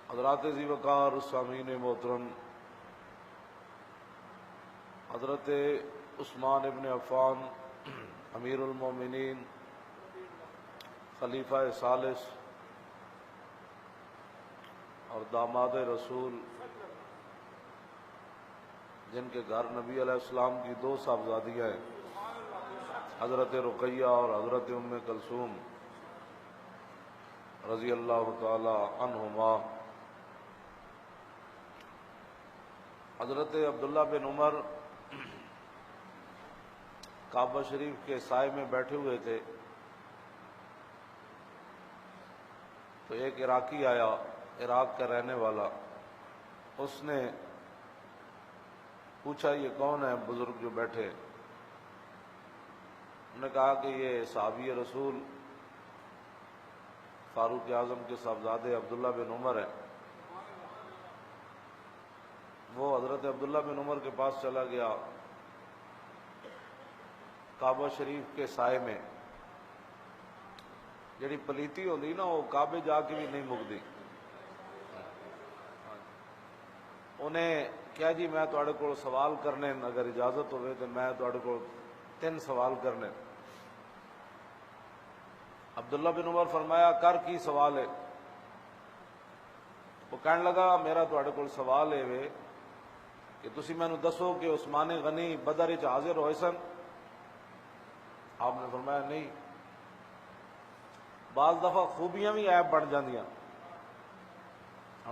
حضرات ذی وقار سامعین محترم، حضرت عثمان ابن عفان امیر المومنین خلیفہ ثالث اور داماد رسول، جن کے گھر نبی علیہ السلام کی دو صاحبزادیاں ہیں، حضرت رقیہ اور حضرت ام کلثوم رضی اللہ تعالی عنہما، حضرت عبداللہ بن عمر کعبہ شریف کے سائے میں بیٹھے ہوئے تھے تو ایک عراقی آیا، عراق کا رہنے والا۔ اس نے پوچھا یہ کون ہے بزرگ جو بیٹھے؟ انہوں نے کہا کہ یہ صحابی رسول فاروق اعظم کے صاحبزادے عبداللہ بن عمر ہیں۔ وہ حضرت عبداللہ بن عمر کے پاس چلا گیا کعبہ شریف کے سائے میں۔ جڑی پلیتی ہوندی نا وہ کعبے جا کے بھی نہیں مکتی۔ انہیں کیا جی میں تواڈے کول سوال کرنے، اگر اجازت ہوئے تو میں تواڈے کول 3 سوال کرنے۔ عبداللہ بن عمر فرمایا کر کی سوال ہے؟ وہ کہنے لگا میرا تواڈے کول سوال ہے وے کہ تسی مینوں دسو کہ عثمان غنی بدر وچ حاضر ہوئے سن؟ آپ نے فرمایا نہیں۔ بعض دفعہ خوبیاں بھی عیب بن جاندیاں،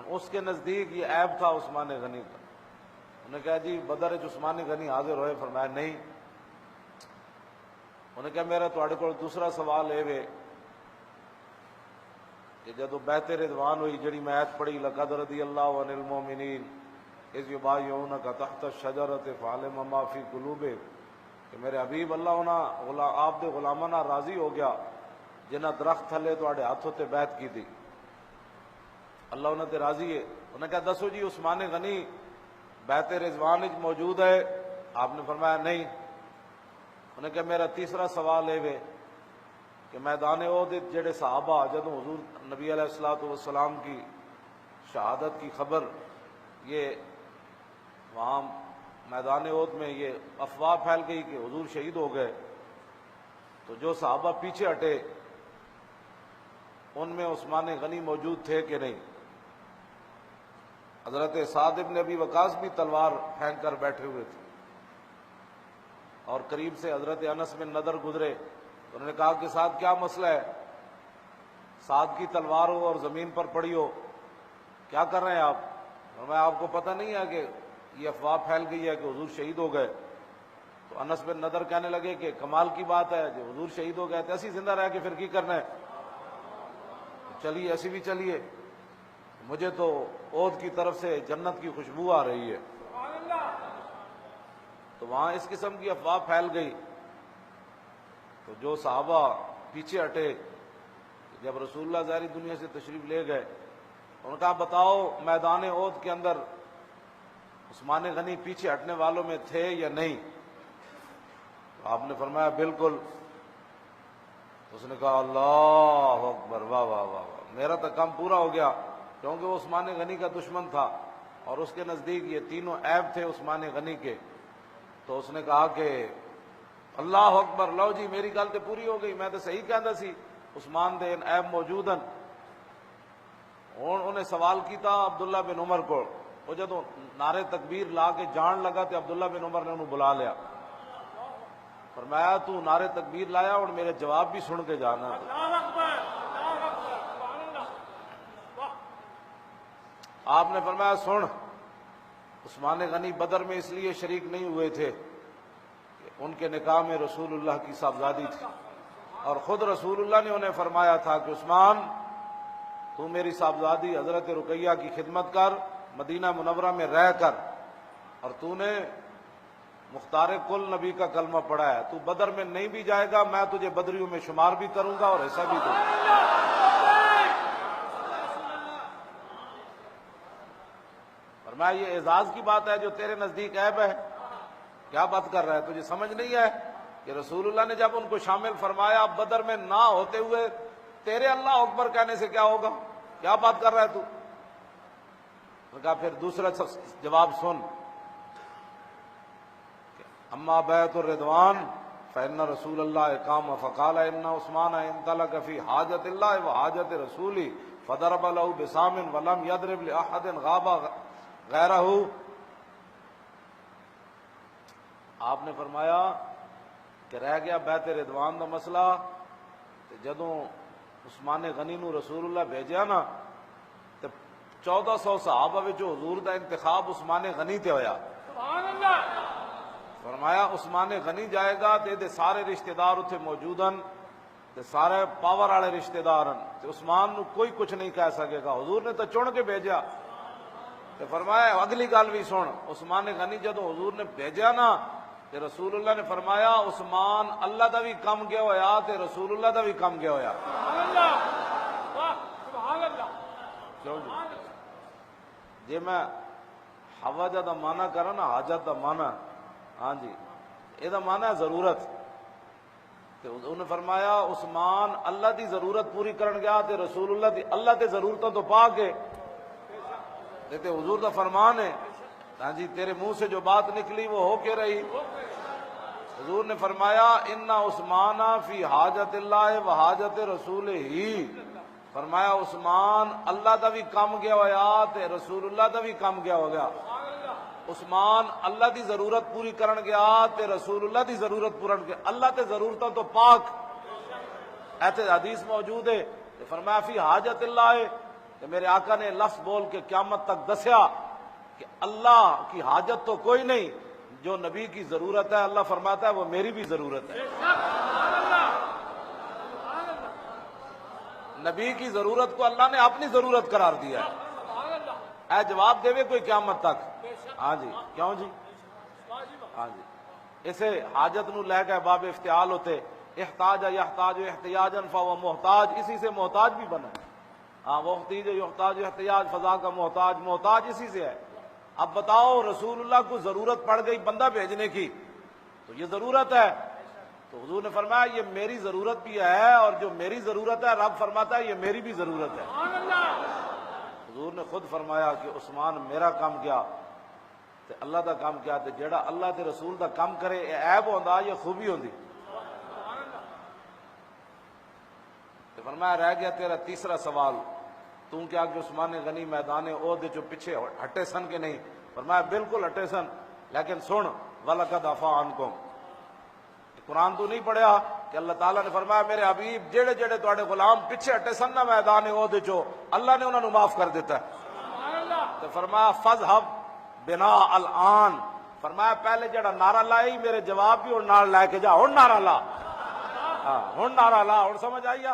اس کے نزدیک یہ عیب تھا عثمان غنی کا۔ انہوں نے کہا جی بدر وچ عثمان غنی حاضر ہوئے؟ فرمایا نہیں۔ انہوں نے کہا میرا تواڈے کول دوسرا سوال ہے وے کہ جدو بیعت رضوان ہوئی، جڑی میں آیت پڑھی لقد رضی اللہ عن المؤمنین اذ یبایعونک تحت الشجرۃ فعلم ما فی قلوبہم، کہ میرے حبیب اللہ آپ دے غلاماں نال راضی ہو گیا جنہاں درخت تھلے تواڈے ہاتھ تے بیعت کی تھی، اللہ انہاں تے راضی ہے۔ انہوں نے کہا دسو جی عثمان غنی بیعت رضوان وچ موجود ہے؟ آپ نے فرمایا نہیں۔ انہوں نے کہا میرا تیسرا سوال ہے وے کہ میدان احد جڑے صحابہ جدوں حضور نبی علیہ الصلوۃ والسلام کی شہادت کی خبر یہ وہاں میدان احد میں یہ افواہ پھیل گئی کہ حضور شہید ہو گئے، تو جو صحابہ پیچھے ہٹے ان میں عثمان غنی موجود تھے کہ نہیں؟ حضرت سعد بن ابی وقاص بھی تلوار پھینک کر بیٹھے ہوئے تھے، اور قریب سے حضرت انس بن نضر گزرے، انہوں نے کہا کہ سعد کیا مسئلہ ہے؟ سعد کی تلوار ہو اور زمین پر پڑی ہو، کیا کر رہے ہیں آپ؟ میں آپ کو پتہ نہیں ہے کہ یہ افواہ پھیل گئی ہے کہ حضور شہید ہو گئے؟ تو انس بن نضر کہنے لگے کہ کمال کی بات ہے، جو حضور شہید ہو گئے تو ایسی زندہ رہ کے پھر کی کرنا ہے؟ چلیے ایسی بھی چلیے، مجھے تو احد کی طرف سے جنت کی خوشبو آ رہی ہے۔ تو وہاں اس قسم کی افواہ پھیل گئی، تو جو صحابہ پیچھے ہٹے، جب رسول اللہ ظاہری دنیا سے تشریف لے گئے، انہوں نے کہا بتاؤ میدان احد کے اندر عثمان غنی پیچھے ہٹنے والوں میں تھے یا نہیں؟ تو آپ نے فرمایا بالکل۔ اس نے کہا اللہ اکبر، واہ واہ واہ واہ، میرا تو کام پورا ہو گیا، کیونکہ وہ عثمان غنی کا دشمن تھا اور اس کے نزدیک یہ تینوں عیب تھے عثمان غنی کے۔ تو اس نے کہا کہ اللہ اکبر، لو جی میری گل تو پوری ہو گئی، میں تو صحیح کہندا سی عثمان دے عیب موجود ہیں۔ انہیں سوال کیتا عبداللہ بن عمر کو، وہ جدوں نعرے تکبیر لا کے جان لگا تو عبداللہ بن عمر نے انہوں بلا لیا، فرمایا تو نعرے تکبیر لایا اور میرے جواب بھی سن کے جانا۔ آپ نے فرمایا سن، عثمان غنی بدر میں اس لیے شریک نہیں ہوئے تھے کہ ان کے نکاح میں رسول اللہ کی صاحبزادی تھی، اور خود رسول اللہ نے انہیں فرمایا تھا کہ عثمان تو میری صاحبزادی حضرت رقیہ کی خدمت کر، مدینہ منورہ میں رہ کر، اور تو نے مختار کل نبی کا کلمہ پڑھا ہے، تو بدر میں نہیں بھی جائے گا میں تجھے بدریوں میں شمار بھی کروں گا اور ایسا بھی دوں گا۔ فرمایا یہ اعزاز کی بات ہے جو تیرے نزدیک عیب ہے؟ کیا بات کر رہا ہے، تجھے سمجھ نہیں ہے کہ رسول اللہ نے جب ان کو شامل فرمایا بدر میں نہ ہوتے ہوئے تیرے اللہ اکبر کہنے سے کیا ہوگا؟ کیا بات کر رہا ہے تو؟ کہا پھر دوسرا جواب سن، اما بیعت الرضوان فإن رسول اللہ قام فقال ان عثمان انطلق فی حاجت اللہ وحاجت رسولی فضرب له بسام ولم يضرب لأحد غاب غیرہ۔ آپ نے فرمایا کہ رہ گیا بیعت رضوان دا مسئلہ، تے جدوں عثمان غنی نو رسول اللہ بھیجیا نا تے 1400 صحابہ وچوں حضور دا انتخاب عثمان غنی تے ہویا۔ سبحان اللہ۔ فرمایا عثمان غنی جائے گا تے دے سارے رشتہ دار اتنے موجود ہیں، تے سارے پاور والے رشتہ دار ہیں، تے عثمان نو کوئی کچھ نہیں کہہ سکے گا، حضور نے تو چن کے بھیجا۔ تے فرمایا اگلی گل بھی سن، عثمان غنی جدو حضور نے بھیجا نا تے رسول اللہ نے فرمایا عثمان اللہ دا بھی کم گیا ہویا تے رسول اللہ دا بھی کم گیا ہویا۔ سبحان اللہ، سبحان اللہ۔ کیوں جی میں حوجہ دا معنی کرا نا، حاجت دا معنی، ہاں جی یہ معنی ہے ضرورت، تے انہوں نے فرمایا عثمان اللہ دی ضرورت پوری کرن گیا تے رسول اللہ دی اللہ تے ضرورتوں تو پا کے تے حضور دا فرمان ہے، ہاں جی تیرے منہ سے جو بات نکلی وہ ہو کے رہی۔ حضور نے فرمایا ان عثمان فی حاجت اللہ و حاجت رسول ہی، فرمایا عثمان اللہ دا بھی کم گیا ہویا تے رسول اللہ دا بھی کم گیا ہو گیا۔ عثمان اللہ دی ضرورت پوری کرن گیا تے رسول اللہ دی ضرورت پورن گیا، اللہ تے ضرورتوں تو پاک۔ ایسے حدیث موجود ہے کہ فرمایا فی حاجت اللہ ہے، کہ میرے آقا نے لفظ بول کے قیامت تک دسیا کہ اللہ کی حاجت تو کوئی نہیں، جو نبی کی ضرورت ہے اللہ فرماتا ہے وہ میری بھی ضرورت ہے۔ نبی کی ضرورت کو اللہ نے اپنی ضرورت قرار دیا ہے۔ اے جواب دے کوئی قیامت تک، ہاں جی کیوں جی، ہاں جی اسے حاجت نو لے کے باب افتعال ہوتے، احتاج یحتاج احتیاجا فهو محتاج، اسی سے محتاج بھی بنا، ہاں وہ احتیاج یحتاج احتیاج فضا کا محتاج، محتاج اسی سے ہے۔ اب بتاؤ رسول اللہ کو ضرورت پڑ گئی بندہ بھیجنے کی تو یہ ضرورت ہے، تو حضور نے فرمایا یہ میری ضرورت بھی ہے، اور جو میری ضرورت ہے رب فرماتا ہے یہ میری بھی ضرورت ہے۔ حضور نے خود فرمایا کہ عثمان میرا کام کیا تے اللہ دا کام کیا، تے جیڑا اللہ تے رسول دا کام کرے اے عیب ہوندا یا خوبی ہوندی؟ تے فرمایا رہ گیا تیرا تیسرا سوال، تم کیا کہ عثمان غنی میدان عہد جو پیچھے ہٹے سن کے نہیں؟ فرمایا بالکل ہٹے سن، لیکن سن وَلَقَدْ عَفَا عَنْكُمْ، قرآن تو نہیں پڑھیا کہ اللہ تعالیٰ نے فرمایا میرے حبیب جڑے جڑے تواڈے غلام پیچھے ہٹے سن نا میدان عہد چو، اللہ نے انہوں نے معاف کر دیتا ہے۔ تو فرمایا فَاذْهَبْ بِنَا الْآن، فرمایا پہلے جڑا نعرہ لائی میرے جواب بھی اور نال لے کے جا، ہن نعرہ لا، ہن نعرہ لا، ہن سمجھ آئی؟